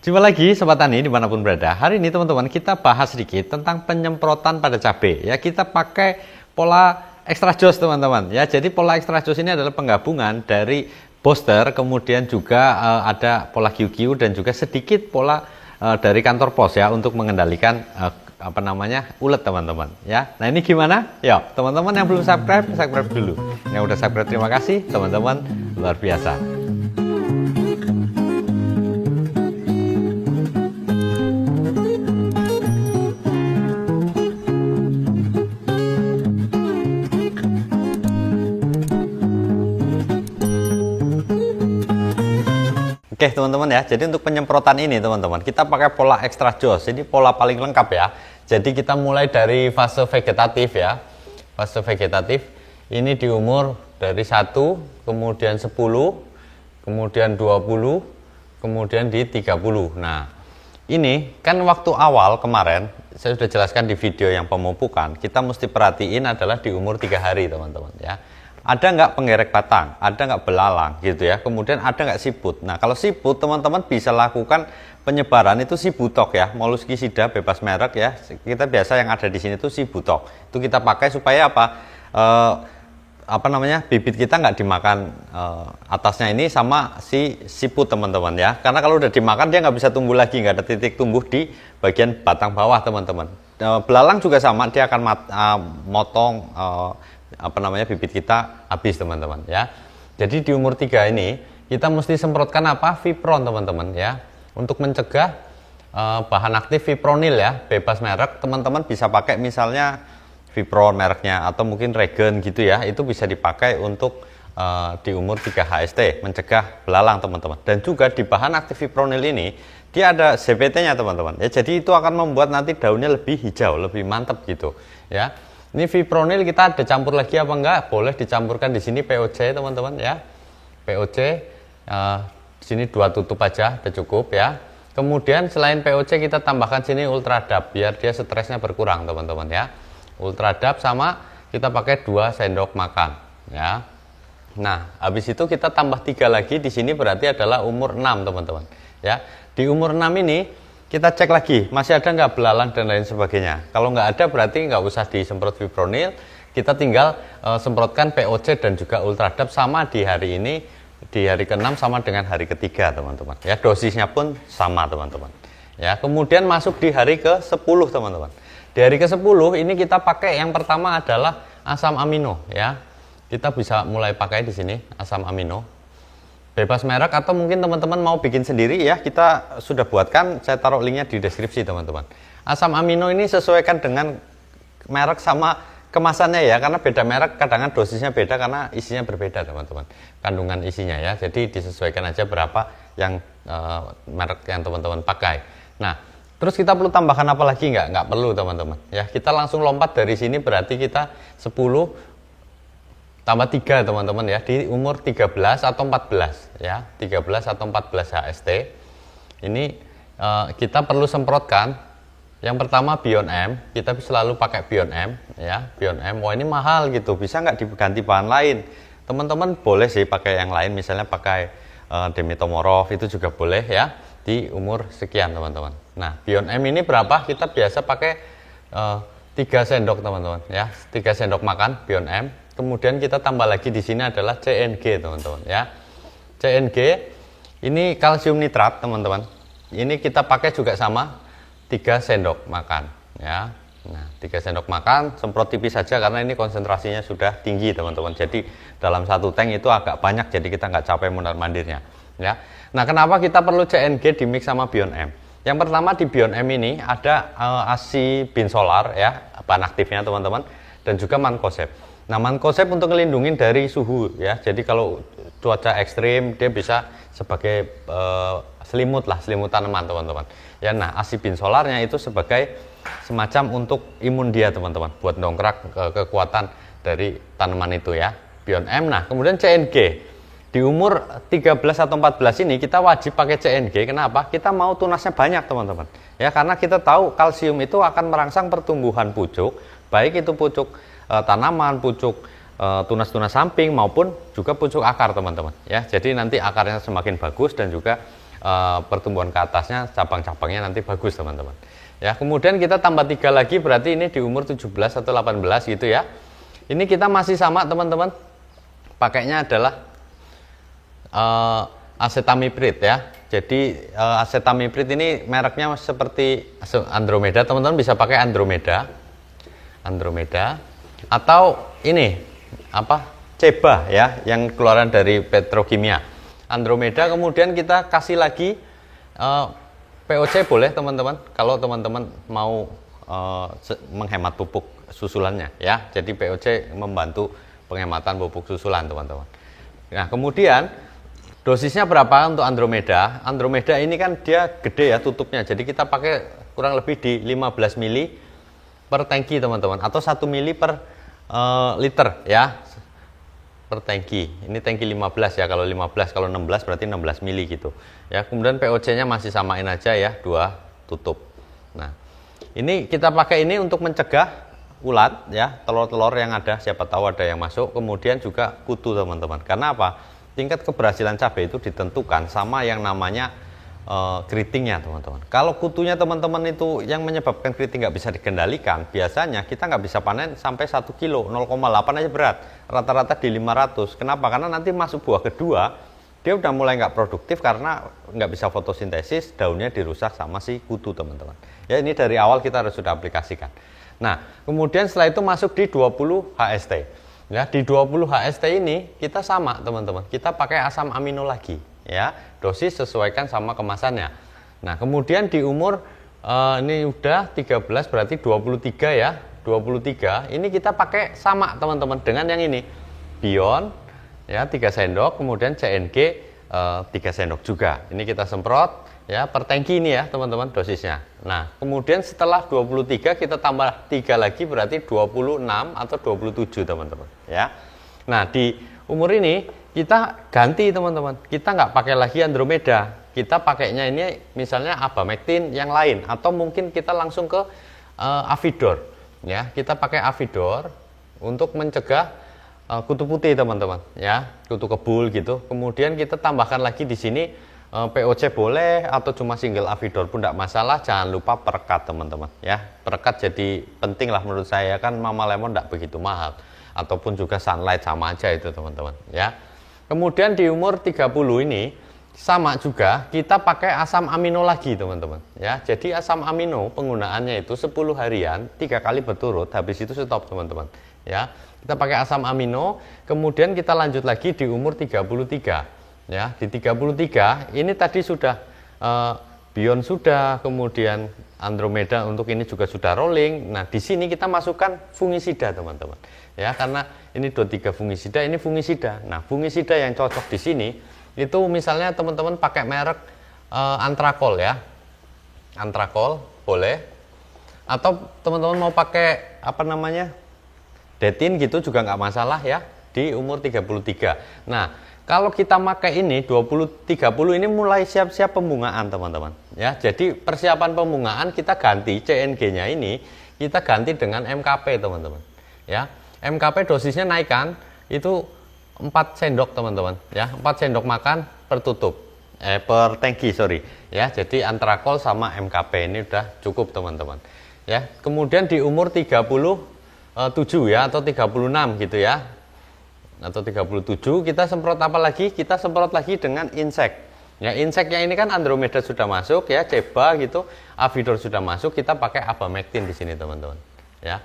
Jumpa lagi Sobat Tani dimanapun berada. Hari ini teman-teman kita bahas sedikit tentang penyemprotan pada cabai. Ya, kita pakai pola extra jos teman-teman. Ya, jadi pola extra jos ini adalah penggabungan dari booster, kemudian juga ada pola QQ dan juga sedikit pola dari kantor pos ya untuk mengendalikan ulet teman-teman ya. Nah, ini gimana? Yuk, teman-teman yang belum subscribe, subscribe dulu. Yang udah subscribe terima kasih teman-teman, luar biasa. Oke teman-teman ya, jadi untuk penyemprotan ini teman-teman kita pakai pola extra jos. Ini pola paling lengkap ya. Jadi kita mulai dari fase vegetatif ya. Fase vegetatif ini di umur dari 1, kemudian 10, kemudian 20, kemudian di 30. Nah, ini kan waktu awal kemarin saya sudah jelaskan di video yang pemupukan. Kita mesti perhatiin adalah di umur 3 hari teman-teman ya. Ada nggak penggerek batang, ada nggak belalang gitu ya, kemudian ada nggak siput. Nah, kalau siput teman-teman bisa lakukan penyebaran itu sibutok ya, Molluscicida bebas merek ya. Kita biasa yang ada di sini itu sibutok. Itu kita pakai supaya bibit kita nggak dimakan atasnya ini sama si siput teman-teman ya. Karena kalau udah dimakan dia nggak bisa tumbuh lagi, nggak ada titik tumbuh di bagian batang bawah teman-teman. Belalang juga sama, dia akan motong bibit kita habis teman-teman ya. Jadi di umur 3 ini kita mesti semprotkan Fipron teman-teman ya, untuk mencegah bahan aktif fipronil ya, bebas merek. Teman-teman bisa pakai misalnya Fipron mereknya atau mungkin Regen gitu ya, itu bisa dipakai untuk di umur 3 HST mencegah belalang teman-teman. Dan juga di bahan aktif fipronil ini dia ada CPT-nya teman-teman ya, jadi itu akan membuat nanti daunnya lebih hijau, lebih mantap gitu ya. Ini fipronil kita ada campur lagi apa enggak? Boleh dicampurkan di sini POC teman-teman ya. POC di sini 2 tutup aja udah cukup ya. Kemudian selain POC kita tambahkan sini Ultradap biar dia stresnya berkurang teman-teman ya. Ultradap sama kita pakai 2 sendok makan ya. Nah, habis itu kita tambah 3 lagi di sini berarti adalah umur 6 teman-teman ya. Di umur 6 ini kita cek lagi, masih ada nggak belalang dan lain sebagainya. Kalau nggak ada berarti nggak usah disemprot fipronil. Kita tinggal semprotkan POC dan juga Ultradap sama di hari ini, di hari ke-6 sama dengan hari ke-3 teman-teman. Ya, dosisnya pun sama teman-teman. Ya, kemudian masuk di hari ke-10 teman-teman. Di hari ke-10 ini kita pakai yang pertama adalah asam amino ya. Kita bisa mulai pakai di sini asam amino. Bebas merek atau mungkin teman-teman mau bikin sendiri ya, kita sudah buatkan, saya taruh linknya di deskripsi teman-teman. Asam amino ini sesuaikan dengan merek sama kemasannya ya, karena beda merek kadang dosisnya beda karena isinya berbeda teman-teman, kandungan isinya ya, jadi disesuaikan aja berapa yang merek yang teman-teman pakai. Nah, terus kita perlu tambahkan apa lagi nggak perlu teman-teman ya, kita langsung lompat dari sini berarti kita 10 tambah 3 teman-teman ya, di umur 13 atau 14 ya, 13 atau 14 HST. Ini kita perlu semprotkan yang pertama Bion M. Kita selalu pakai Bion M ya, Bion M. Wah, ini mahal gitu, bisa nggak diganti bahan lain? Teman-teman boleh sih pakai yang lain, misalnya pakai Demitomorph itu juga boleh ya, di umur sekian teman-teman. Nah, Bion M ini berapa? Kita biasa pakai 3 sendok teman-teman ya, 3 sendok makan Bion M. Kemudian kita tambah lagi di sini adalah CNG teman-teman ya. CNG ini kalsium nitrat teman-teman. Ini kita pakai juga sama 3 sendok makan ya. Nah, 3 sendok makan, semprot tipis saja karena ini konsentrasinya sudah tinggi teman-teman. Jadi dalam 1 tank itu agak banyak, jadi kita nggak capek mondar-mandirnya ya. Nah, kenapa kita perlu CNG di mix sama Bion M? Yang pertama di Bion M ini ada Asibinsolar ya, bahan aktifnya teman-teman, dan juga Mancozeb. Nah, Mancozeb untuk melindungi dari suhu ya. Jadi kalau cuaca ekstrim dia bisa sebagai selimut tanaman teman-teman. Ya, nah Asibinsolarnya itu sebagai semacam untuk imun dia teman-teman, buat dongkrak kekuatan dari tanaman itu ya. Bion M. Nah, kemudian CNG. Di umur 13 atau 14 ini kita wajib pakai CNG. Kenapa? Kita mau tunasnya banyak teman-teman. Ya, karena kita tahu kalsium itu akan merangsang pertumbuhan pucuk, baik itu pucuk tanaman, pucuk tunas-tunas samping maupun juga pucuk akar teman-teman ya. Jadi nanti akarnya semakin bagus dan juga pertumbuhan ke atasnya, cabang-cabangnya nanti bagus teman-teman. Ya, kemudian kita tambah 3 lagi, berarti ini di umur 17 atau 18 gitu ya. Ini kita masih sama teman-teman, pakainya adalah acetamiprid ya. Jadi acetamiprid ini mereknya seperti Andromeda, teman-teman bisa pakai Andromeda atau ini apa, Ceba ya, yang keluaran dari petrokimia. Andromeda, kemudian kita kasih lagi POC boleh teman-teman, kalau teman-teman mau menghemat pupuk susulannya ya. Jadi POC membantu penghematan pupuk susulan teman-teman. Nah, kemudian dosisnya berapa untuk Andromeda? Andromeda ini kan dia gede ya tutupnya, jadi kita pakai kurang lebih di 15 mili per tangki teman-teman, atau 1 mili per liter ya, per tangki. Ini tangki 15 ya, kalau 15, kalau 16 berarti 16 mili gitu ya. Kemudian POC nya masih samain aja ya, 2 tutup. Nah, ini kita pakai ini untuk mencegah ulat ya, telur-telur yang ada, siapa tahu ada yang masuk. Kemudian juga kutu teman-teman, karena apa, tingkat keberhasilan cabai itu ditentukan sama yang namanya keritingnya teman-teman. Kalau kutunya teman-teman itu yang menyebabkan keriting nggak bisa dikendalikan, biasanya kita nggak bisa panen sampai 1 kilo, 0,8 aja berat, rata-rata di 500. Kenapa? Karena nanti masuk buah kedua, dia udah mulai nggak produktif karena nggak bisa fotosintesis, daunnya dirusak sama si kutu teman-teman. Ya, ini dari awal kita harus sudah aplikasikan. Nah, kemudian setelah itu masuk di 20 HST. Ya, di 20 HST ini kita sama teman-teman, kita pakai asam amino lagi ya, dosis sesuaikan sama kemasannya. Nah, kemudian di umur ini udah 13 berarti 23 ya, 23 ini kita pakai sama teman-teman dengan yang ini, Bion ya 3 sendok, kemudian CNG 3 sendok juga. Ini kita semprot ya per tangki ini ya teman-teman dosisnya. Nah, kemudian setelah 23 kita tambah 3 lagi berarti 26 atau 27 teman-teman ya. Nah, di umur ini kita ganti teman-teman, kita nggak pakai lagi Andromeda, kita pakainya ini misalnya Abamectin yang lain, atau mungkin kita langsung ke Avidor ya, kita pakai Avidor untuk mencegah kutu putih teman-teman ya, kutu kebul gitu. Kemudian kita tambahkan lagi di sini POC boleh, atau cuma single Avidor pun tidak masalah. Jangan lupa perekat teman-teman ya, perekat jadi penting lah menurut saya, kan Mama Lemon tidak begitu mahal, ataupun juga Sunlight sama aja itu teman-teman ya. Kemudian di umur 30 ini sama juga, kita pakai asam amino lagi teman-teman ya. Jadi asam amino penggunaannya itu 10 harian 3 kali berturut, habis itu stop teman-teman ya. Kita pakai asam amino, kemudian kita lanjut lagi di umur 33 ya. Di 33 ini tadi sudah Bion sudah, kemudian Andromeda untuk ini juga sudah rolling. Nah, di sini kita masukkan fungisida teman-teman ya, karena ini 23 fungisida, ini fungisida. Nah, fungisida yang cocok di sini itu misalnya teman-teman pakai merek Antrakol ya, Antrakol boleh, atau teman-teman mau pakai apa namanya Detin gitu juga nggak masalah ya di umur 33. Nah, kalau kita pakai ini 20-30 ini mulai siap-siap pembungaan teman-teman ya. Jadi persiapan pembungaan kita ganti CNG-nya ini, kita ganti dengan MKP teman-teman ya. MKP dosisnya naikkan itu 4 sendok teman-teman ya, 4 sendok makan per tutup per tangki sorry ya. Jadi Antrakol sama MKP ini udah cukup teman-teman ya. Kemudian di umur 37 ya, atau 36 gitu ya, atau 37 kita semprot apa lagi? Kita semprot lagi dengan insek ya. Inseknya ini kan Andromeda sudah masuk ya, Ceba gitu, Avidor sudah masuk, kita pakai Abamectin di sini teman-teman ya.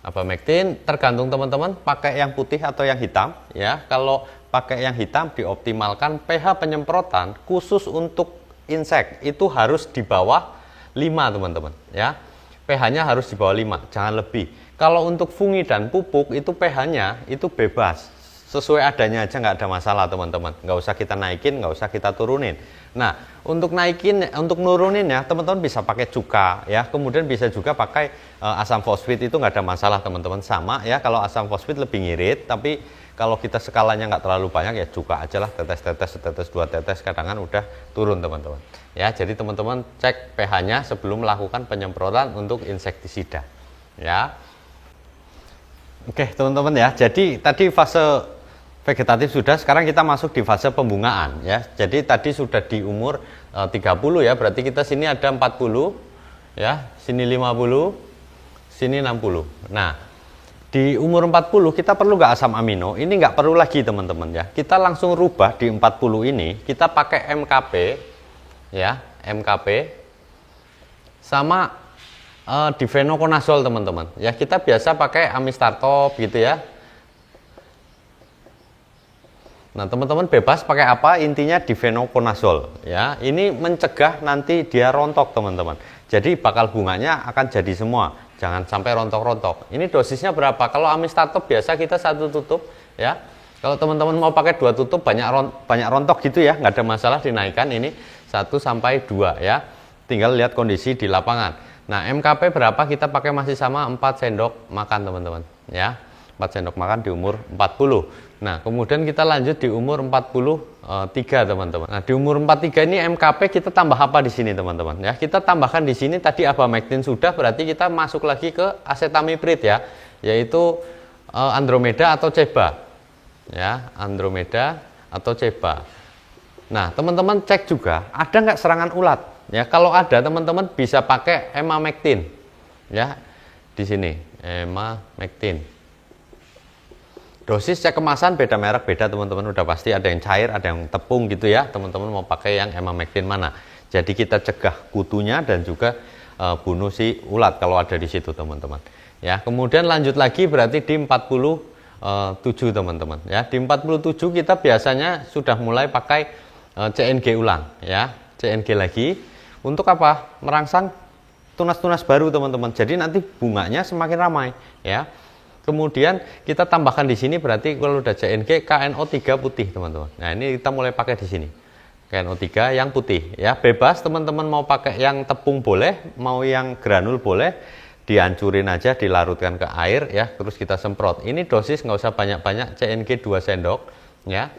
Abamectin tergantung teman-teman pakai yang putih atau yang hitam ya. Kalau pakai yang hitam dioptimalkan pH penyemprotan khusus untuk insek itu harus di bawah 5 teman-teman ya. pH-nya harus di bawah 5, jangan lebih. Kalau untuk fungi dan pupuk itu pH-nya itu bebas, sesuai adanya aja, nggak ada masalah teman-teman. Nggak usah kita naikin, nggak usah kita turunin. Nah, untuk naikin, untuk nurunin ya teman-teman bisa pakai cuka ya. Kemudian bisa juga pakai asam fosfit, itu nggak ada masalah teman-teman, sama ya. Kalau asam fosfit lebih ngirit, tapi kalau kita skalanya nggak terlalu banyak ya cuka aja lah, tetes-tetes, setetes 2 tetes, kadang udah turun teman-teman ya. Jadi teman-teman cek pH-nya sebelum melakukan penyemprotan untuk insektisida ya. Oke teman-teman ya, jadi tadi fase vegetatif sudah, sekarang kita masuk di fase pembungaan ya. Jadi tadi sudah di umur 30 ya, berarti kita sini ada 40 ya, sini 50, sini 60. Nah, di umur 40 kita perlu nggak asam amino? Ini nggak perlu lagi teman-teman ya. Kita langsung rubah di 40 ini, kita pakai MKP ya, MKP sama difenokonazol teman-teman. Ya, kita biasa pakai amistartop gitu ya. Nah, teman-teman bebas pakai apa, intinya difenokonazol ya. Ini mencegah nanti dia rontok teman-teman. Jadi bakal bunganya akan jadi semua, jangan sampai rontok-rontok. Ini dosisnya berapa? Kalau amistartop biasa kita 1 tutup ya. Kalau teman-teman mau pakai 2 tutup banyak rontok gitu ya, nggak ada masalah, dinaikkan ini 1 sampai 2 ya. Tinggal lihat kondisi di lapangan. Nah, MKP berapa? Kita pakai masih sama 4 sendok makan teman-teman ya. 4 sendok makan di umur 40. Nah, kemudian kita lanjut di umur 43 teman-teman. Nah, di umur 43 ini MKP kita tambah apa di sini teman-teman ya? Kita tambahkan di sini tadi abamectin sudah, berarti kita masuk lagi ke asetamiprid ya, yaitu Andromeda atau Ceba. Ya, Andromeda atau Ceba. Nah, teman-teman cek juga ada nggak serangan ulat? Ya, kalau ada teman-teman bisa pakai emamectin. Ya, di sini emamectin. Dosis cek kemasan beda merek beda teman-teman, udah pasti ada yang cair, ada yang tepung gitu ya. Teman-teman mau pakai yang emamectin mana? Jadi kita cegah kutunya dan juga bunuh si ulat kalau ada di situ teman-teman. Ya, kemudian lanjut lagi berarti di 47 teman-teman. Ya, di 47 kita biasanya sudah mulai pakai CNG ulang ya, CNG lagi. Untuk apa? Merangsang tunas-tunas baru teman-teman. Jadi nanti bunganya semakin ramai ya. Kemudian kita tambahkan di sini berarti kalau udah CNG KNO3 putih teman-teman. Nah, ini kita mulai pakai di sini. KNO3 yang putih ya, bebas teman-teman mau pakai yang tepung boleh, mau yang granul boleh. Dihancurin aja, dilarutkan ke air ya, terus kita semprot. Ini dosis nggak usah banyak-banyak, CNG 2 sendok ya.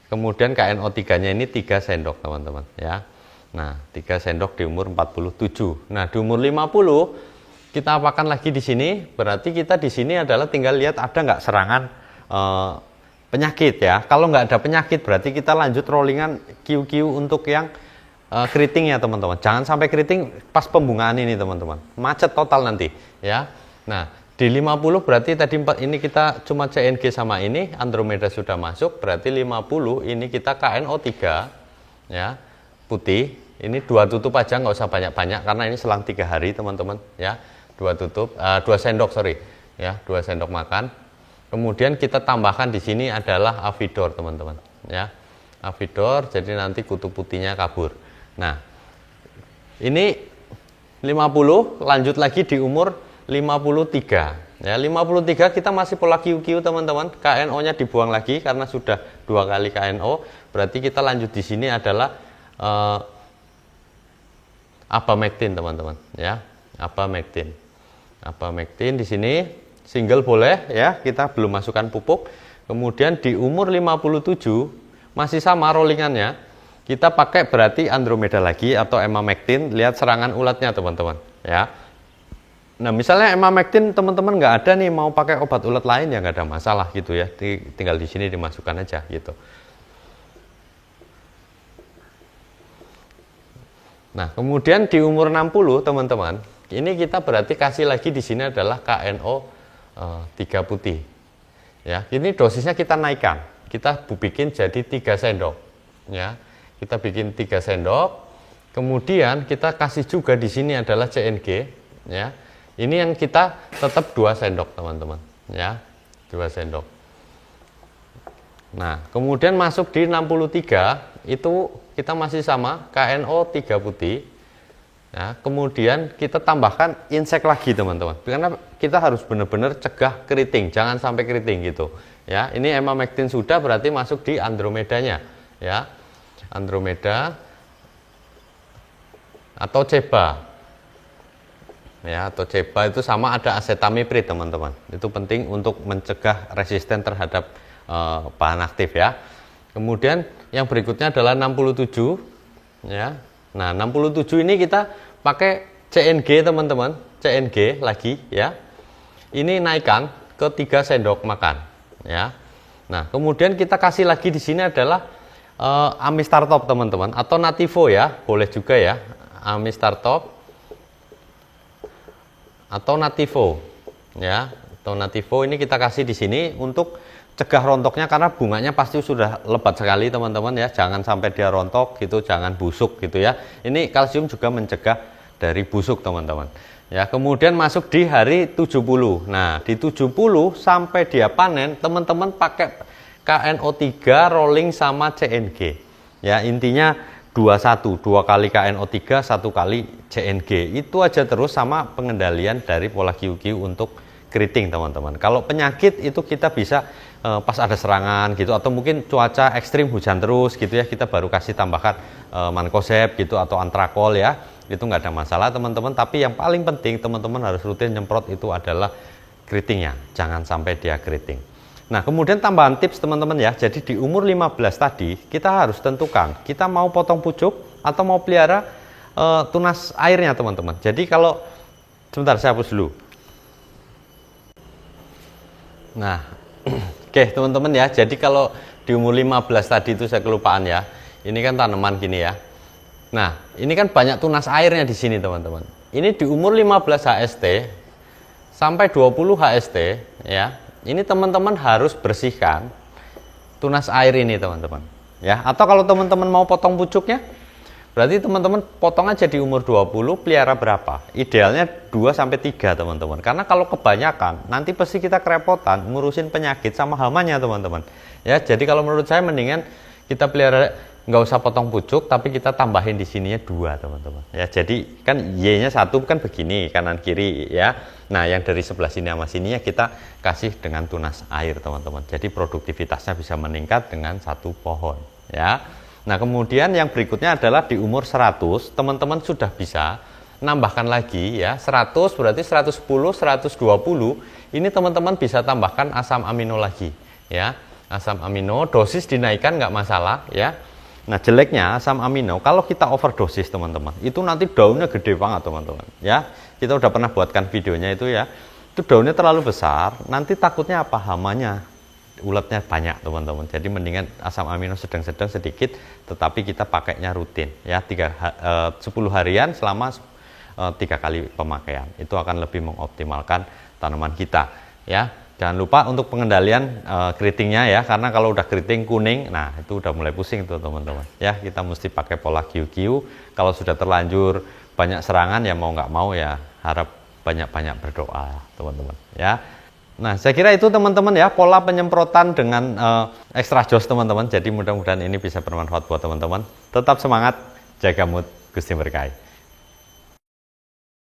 Kemudian KNO3-nya ini 3 sendok teman-teman ya. Nah, 3 sendok di umur 47. Nah, di umur 50 kita apakan lagi di sini, berarti kita di sini adalah tinggal lihat ada nggak serangan penyakit ya. Kalau nggak ada penyakit berarti kita lanjut rollingan QQ untuk yang keriting ya teman-teman. Jangan sampai keriting pas pembungaan ini teman-teman, macet total nanti ya. Nah, di 50 berarti tadi 4 ini kita cuma CNG sama ini, Andromeda sudah masuk, berarti 50 ini kita KNO3 ya, putih. Ini 2 tutup aja, nggak usah banyak-banyak karena ini selang 3 hari teman-teman ya. 2 sendok ya, 2 sendok makan. Kemudian kita tambahkan di sini adalah Avidor teman-teman ya, Avidor, jadi nanti kutu putihnya kabur. Nah, ini 50, lanjut lagi di umur 53 ya. 53 kita masih pola QQ teman-teman, KNO nya dibuang lagi karena sudah 2 kali KNO. Berarti kita lanjut di sini adalah abamectin teman-teman ya, abamectin di sini single boleh ya, kita belum masukkan pupuk. Kemudian di umur 57 masih sama rollingannya, kita pakai berarti Andromeda lagi atau emamectin. Lihat serangan ulatnya teman-teman ya. Nah, misalnya emamectin teman-teman nggak ada nih, mau pakai obat ulat lain ya nggak ada masalah gitu ya, tinggal di sini dimasukkan aja gitu. Nah, kemudian di umur 60 teman-teman, ini kita berarti kasih lagi di sini adalah KNO 3 putih. Ya, ini dosisnya kita naikkan. Kita bikin jadi 3 sendok. Ya. Kita bikin 3 sendok. Kemudian kita kasih juga di sini adalah CNG, ya. Ini yang kita tetap 2 sendok, teman-teman, ya. 2 sendok. Nah, kemudian masuk di 63 itu kita masih sama KNO 3 putih. Nah, kemudian kita tambahkan insek lagi teman-teman, karena kita harus benar-benar cegah keriting, jangan sampai keriting gitu ya. Ini emamectin sudah, berarti masuk di Andromedanya ya, Andromeda atau Ceba ya, atau Ceba itu sama ada asetamiprid teman-teman, itu penting untuk mencegah resisten terhadap bahan aktif ya. Kemudian yang berikutnya adalah 67 ya. Nah, 67 ini kita pakai CNG teman-teman, CNG lagi ya. Ini naikkan ke 3 sendok makan ya. Nah, kemudian kita kasih lagi di sini adalah Amistartop teman-teman, atau Nativo ya, boleh juga ya, Amistartop atau Nativo ya, atau Nativo ini kita kasih di sini untuk cegah rontoknya, karena bunganya pasti sudah lebat sekali teman-teman ya, jangan sampai dia rontok gitu, jangan busuk gitu ya. Ini kalsium juga mencegah dari busuk teman-teman ya. Kemudian masuk di hari 70. Nah, di 70 sampai dia panen, teman-teman pakai KNO3 rolling sama CNG. Ya, intinya 21, 2 kali KNO3, 1 kali CNG. Itu aja terus, sama pengendalian dari pola QQ untuk keriting teman-teman. Kalau penyakit itu kita bisa pas ada serangan gitu, atau mungkin cuaca ekstrim hujan terus gitu ya, kita baru kasih tambahkan mancozeb gitu atau antrakol ya. Itu nggak ada masalah teman-teman, tapi yang paling penting teman-teman harus rutin nyemprot itu adalah keritingnya, jangan sampai dia keriting. Nah, kemudian tambahan tips teman-teman ya, jadi di umur 15 tadi kita harus tentukan kita mau potong pucuk atau mau pelihara tunas airnya teman-teman. Jadi kalau, sebentar saya hapus dulu. Nah, oke teman-teman ya, jadi kalau di umur 15 tadi itu saya kelupaan ya, ini kan tanaman gini ya. Nah, ini kan banyak tunas airnya di sini teman-teman. Ini di umur 15 HST sampai 20 HST ya. Ini teman-teman harus bersihkan tunas air ini teman-teman. Ya, atau kalau teman-teman mau potong pucuknya, berarti teman-teman potong aja di umur 20, pelihara berapa? Idealnya 2 sampai 3 teman-teman. Karena kalau kebanyakan nanti pasti kita kerepotan ngurusin penyakit sama hamanya teman-teman. Ya, jadi kalau menurut saya mendingan kita pelihara nggak usah potong pucuk, tapi kita tambahin di sininya 2 teman-teman ya. Jadi kan Y-nya 1 kan begini kanan kiri ya. Nah, yang dari sebelah sini sama sininya kita kasih dengan tunas air teman-teman. Jadi produktivitasnya bisa meningkat dengan 1 pohon ya. Nah, kemudian yang berikutnya adalah di umur 100 teman-teman sudah bisa nambahkan lagi ya. 100 berarti 110, 120 ini teman-teman bisa tambahkan asam amino lagi ya. Asam amino dosis dinaikkan nggak masalah ya. Nah, jeleknya asam amino kalau kita overdosis teman-teman, itu nanti daunnya gede banget teman-teman ya. Kita udah pernah buatkan videonya itu ya. Itu daunnya terlalu besar, nanti takutnya apa, hamanya, uletnya banyak teman-teman. Jadi mendingan asam amino sedang-sedang sedikit, tetapi kita pakainya rutin ya, 10 harian selama 3 kali pemakaian. Itu akan lebih mengoptimalkan tanaman kita ya. Jangan lupa untuk pengendalian keritingnya ya, karena kalau udah keriting kuning, nah itu udah mulai pusing tuh teman-teman ya. Kita mesti pakai pola QQ. Kalau sudah terlanjur banyak serangan ya mau nggak mau ya harap banyak-banyak berdoa teman-teman ya. Nah, saya kira itu teman-teman ya, pola penyemprotan dengan extra joss teman-teman. Jadi mudah-mudahan ini bisa bermanfaat buat teman-teman. Tetap semangat, jaga mood, Gusti berkahi.